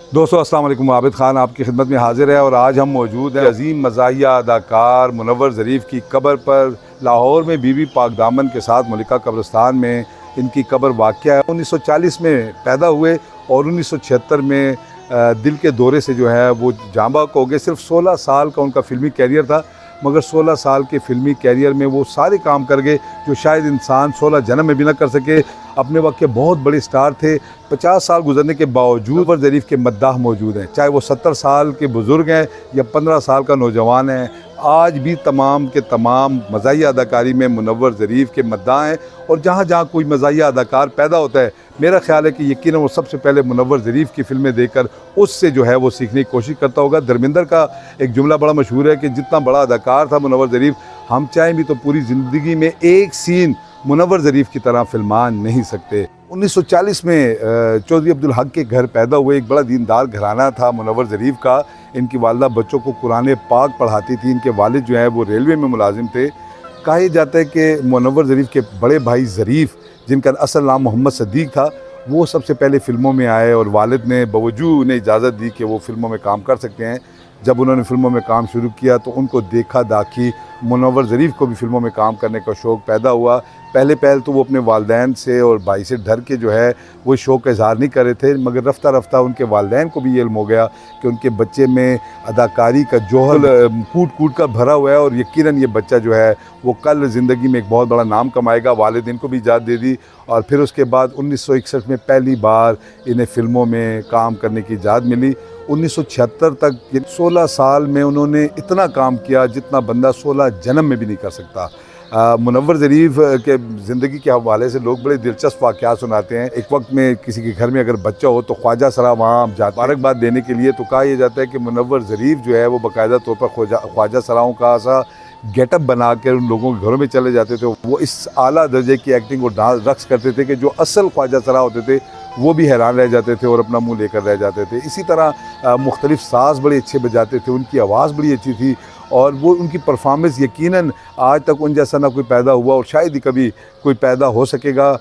दोस्तों अस्सलाम वालेकुम। आबिद ख़ान आपकी खिदमत में हाजिर है और आज हम मौजूद हैं अजीम मज़ाहिया अदाकार मुनव्वर ज़रीफ़ की कब्र पर। लाहौर में बीबी पाक दामन के साथ मलिका कब्रिस्तान में इनकी कब्र वाक़या है। 1940 में पैदा हुए और 1976 में दिल के दौरे से जो है वो जाँ बाक हो गए। सिर्फ 16 साल का उनका फ़िल्मी कैरियर था, मगर 16 साल के फ़िल्मी कैरियर में वो सारे काम कर गए जो शायद इंसान 16 जन्म में भी ना कर सके। अपने वक्त के बहुत बड़े स्टार थे। 50 साल गुजरने के बावजूद मुनव्वर ज़रीफ़ के मद्दाह मौजूद हैं, चाहे वो 70 साल के बुज़ुर्ग हैं या 15 साल का नौजवान है। आज भी तमाम के तमाम मज़ाहिया अदाकारी में मुनव्वर ज़रीफ़ के मद्दाह हैं। और जहाँ जहाँ कोई मज़ाहिया अदाकार पैदा होता है, मेरा ख़्याल है कि यकीनन वो सबसे पहले मुनव्वर ज़रीफ़ की फ़िल्में देखकर उससे जो है वो सीखने की कोशिश करता होगा। धर्मेंद्र का एक जुमला बड़ा मशहूर है कि जितना बड़ा अदाकार था मुनव्वर ज़रीफ़, हम चाहें भी तो पूरी ज़िंदगी में एक सीन मुनव्वर ज़रीफ़ की तरह फिल्मान नहीं सकते। 1940 में चौधरी अब्दुल हक के घर पैदा हुए। एक बड़ा दीनदार घराना था मुनव्वर ज़रीफ़ का। इनकी वालिदा बच्चों को कुरान पाक पढ़ाती थी। इनके वालिद जो हैं वो रेलवे में मुलाजिम थे। कहा जाता है कि मुनव्वर ज़रीफ़ के बड़े भाई ज़रीफ़, जिनका असल नाम मोहम्मद सदीक़ था, वो सबसे पहले फ़िल्मों में आए और वालिद ने बावजूद उन्हें इजाज़त दी कि वो फ़िल्मों में काम कर सकते हैं। जब उन्होंने फ़िल्मों में काम शुरू किया तो उनको देखा दाखी मुनव्वर ज़रीफ़ को भी फ़िल्मों में काम करने का शौक़ पैदा हुआ। पहले तो वो अपने वालिदैन से और भाई से डर के जो है वो शौक़ का इज़हार नहीं कर रहे थे, मगर रफ्ता रफ्ता उनके वालिदैन को भी ये इल्म हो गया कि उनके बच्चे में अदाकारी का जोहर कूट कूट कर भरा हुआ है और यकीनन ये बच्चा जो है वो कल ज़िंदगी में एक बहुत बड़ा नाम कमाएगा। वालिदैन को भी इजाज़त दे दी और फिर उसके बाद 1961 में पहली बार इन्हें फ़िल्मों में काम करने की इजाज़त मिली। 1976 तक 16 साल में उन्होंने इतना काम किया जितना बंदा 16 जन्म में भी नहीं कर सकता। मुनव्वर ज़रीफ़ के ज़िंदगी के हवाले से लोग बड़े दिलचस्प वाक़यात सुनाते हैं। एक वक्त में किसी के घर में अगर बच्चा हो तो ख्वाजा सरा वहाँ मुबारकबाद देने के लिए तो कहा यह जाता है कि मुनव्वर ज़रीफ़ जो है वो बाकायदा तौर पर ख्वाजा सराओं का सा गेटअप बना कर उन लोगों के घरों में चले जाते थे। वो इस आला दर्जे की एक्टिंग और डांस रक्स करते थे कि जो असल ख्वाजा सरा होते थे वो भी हैरान रह जाते थे और अपना मुंह लेकर रह जाते थे। इसी तरह मुख्तलिफ साज़ बड़े अच्छे बजाते थे, उनकी आवाज़ बड़ी अच्छी थी और वो उनकी परफॉर्मेंस यकीनन आज तक उन जैसा ना कोई पैदा हुआ और शायद ही कभी कोई पैदा हो सकेगा।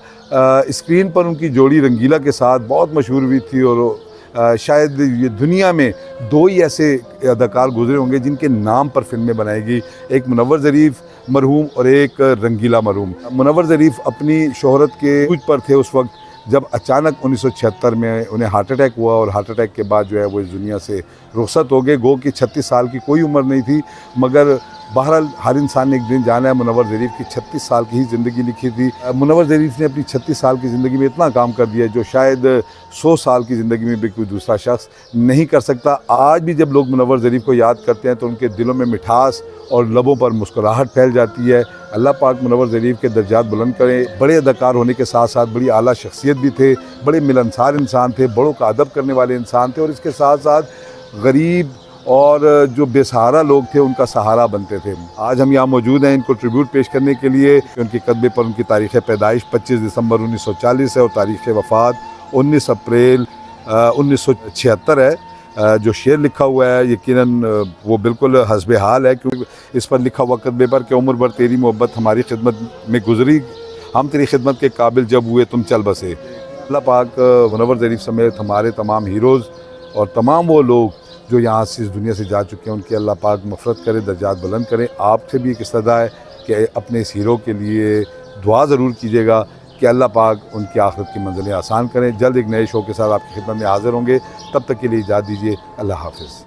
स्क्रीन पर उनकी जोड़ी रंगीला के साथ बहुत मशहूर हुई थी और शायद ये दुनिया में दो ही ऐसे अदाकार गुजरे होंगे जिनके नाम पर फिल्में बनाएगी, एक मुनव्वर ज़रीफ़ मरहूम और एक रंगीला मरहूम। मुनव्वर ज़रीफ़ अपनी शोहरत के उच्च पर थे उस वक्त जब अचानक 1976 में उन्हें हार्ट अटैक हुआ और हार्ट अटैक के बाद जो है वो इस दुनिया से रुखसत हो गए। गो कि 36 साल की कोई उम्र नहीं थी, मगर बहरहाल हर इंसान ने एक दिन जाना है। मुनव्वर ज़रीफ़ की 36 साल की ही ज़िंदगी लिखी थी। मुनव्वर ज़रीफ़ ने अपनी 36 साल की ज़िंदगी में इतना काम कर दिया जो शायद 100 साल की ज़िंदगी में भी कोई दूसरा शख्स नहीं कर सकता। आज भी जब लोग मुनव्वर ज़रीफ़ को याद करते हैं तो उनके दिलों में मिठास और लबों पर मुस्कुराहट फैल जाती है। अल्लाह पाक मुनव्वर ज़रीफ़ के दर्जात बुलंद करें। बड़े अदाकार होने के साथ साथ बड़ी आला शख्सियत भी थे, बड़े मिलनसार इंसान थे, बड़ों का अदब करने वाले इंसान थे और इसके साथ साथ गरीब और जो बेसहारा लोग थे उनका सहारा बनते थे। आज हम यहाँ मौजूद हैं इनको ट्रिब्यूट पेश करने के लिए। उनके कदबे पर उनकी तारीख़ पैदाइश 25 दिसंबर 1940 है और तारीख़ वफ़ात 19 अप्रैल 1976 है। जो शेर लिखा हुआ है यकीनन वो बिल्कुल हस्बे हाल है, क्योंकि इस पर लिखा हुआ कदबे पर कि उम्र भर तेरी मोहब्बत हमारी खिदमत में गुजरी, हम तेरी खिदमत के काबिल जब हुए तुम चल बसे। अल्लाह पाक मुनव्वर ज़रीफ़ समेत हमारे तमाम हीरोज़ और तमाम वो लोग जो यहाँ से इस दुनिया से जा चुके हैं उनकी अल्लाह पाक मफ़रत करे, दर्जात बुलंद करें। आपसे भी एक इस्तदा है कि अपने इस हीरो के लिए दुआ ज़रूर कीजिएगा कि अल्लाह पाक उनकी आखिरत की मंजिलें आसान करें। जल्द एक नए शो के साथ आपकी खिदमत में हाज़िर होंगे, तब तक के लिए इजाज़त दीजिए। अल्लाह हाफ़िज़।